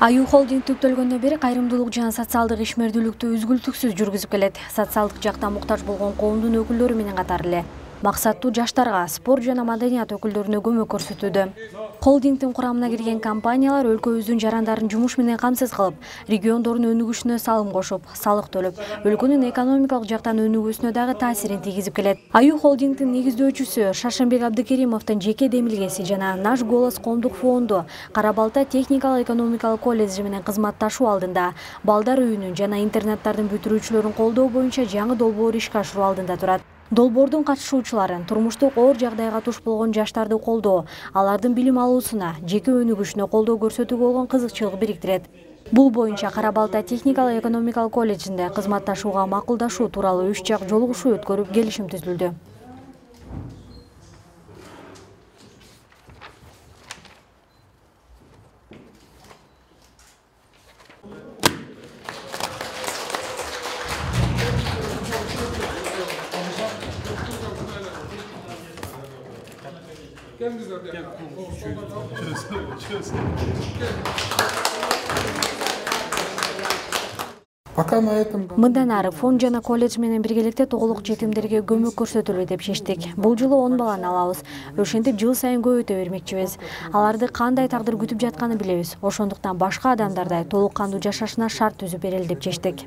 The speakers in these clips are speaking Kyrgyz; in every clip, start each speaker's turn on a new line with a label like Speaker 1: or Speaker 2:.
Speaker 1: Аю холдинг түптөлгөндөн бери кайрымдуулук жана социалдык ишмердүүлүктү үзгүлтүксүз жүргүзүп келет. Социалдык жактан муктаж болгон коомдун өкүлдөрү менен катар эле максаттуу жаштарга, спорт жана маданият өкүлдөрүнө көмөк көрсөтүүдө. Холдингдин курамына кирген компаниялар өлкөбүздүн жарандарын жумуш менен камсыз кылып, региондордун өнүгүшүнө салым кошуп, салык төлөп, өлкөнүн экономикалык жактан өнүгүүсүнө дагы таасирин тийгизип келет. Аю холдингдин негиздөөчүсү Шаршембек Абдыкеримовдун жеке демилгеси жана Наш голос коомдук фонду Кара Балта техникалык экономикалык колледжи менен кызматташуу алдында балдар үйүнүн жана интернаттардын бүтүрүүчүлөрүн колдоо боюнча жаңы долбоор ишке ашыруу алдында турат. Долбоордун катышуучуларын турмуштук оор жагдайга туш болгон жаштарды колдоо, алардын билим алуусуна, жеке өнүгүшүнө колдоо көрсөтүүгө болгон кызыкчылык бириктирет. Бул боюнча Кара Балта техникалык экономикалык колледжинде кызматташууга макулдашуу тууралуу 3 жак жолугушуу өткөрүп келишим түзүлдү. Мындан ары фонд жана колледж менен биргеликте тоголук жетимдерге көмөк көрсөтөлү деп чечтик. Бул жылы 10 баланы алабыз. Ошентип жыл сайын көбөйтө бермекчибиз. Аларды кандай тагдыр күтүп жатканын билебиз. Ошондуктан башка адамдардай толук кандуу жашашына шарт түзүп берели деп чечтик.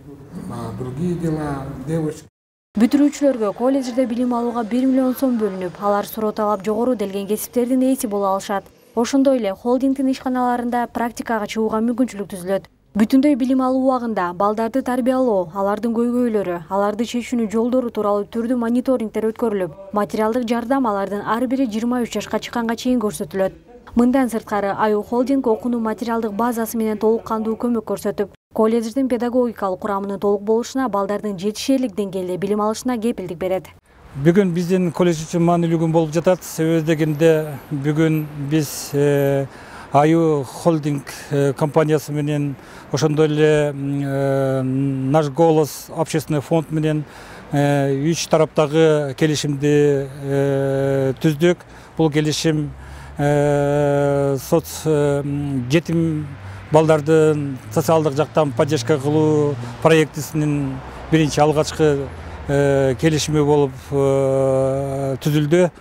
Speaker 1: Бүтүрүүчүлөргө колледжде билим алууга 1 миллион сом бөлүнүп, алар суроо-талап жогору делген кесиптердин ээси боло алышат. Ошондой эле холдингдин ишканаларында практикага чыгууга мүмкүнчүлүк түзүлөт. Бүтүндөй билим алуу убагында балдарды тарбиялоо, алардын көйгөйлөрү, аларды чечүүнүн жолдору тууралуу түрдүү мониторингдер өткөрүлүп, материалдык жардам алардын ар бири 23 жашка чыкканга чейин көрсөтүлөт. Мындан сырткары Аю холдинг окуунун материалдык базасы менен толук кандуу көмөк көрсөтүп, колледждин педагогикалык курамынын толук болушуна, балдардын жетишээрлик деңгээлде билим алышына кепилдик берет.
Speaker 2: Бүгүн биздин колледж үчүн маанилүү күн болуп жатат. Себеби дегенде бүгүн биз Аю холдинг компаниясы менен, ошондой эле Наш голос общественный фонд менен 3 тараптагы келишимди түздүк. Бул келишим жетим балдардын социалдык жактан поддержка кылуу проектисинин биринчи алгачкы келишими болуп түзүлдү.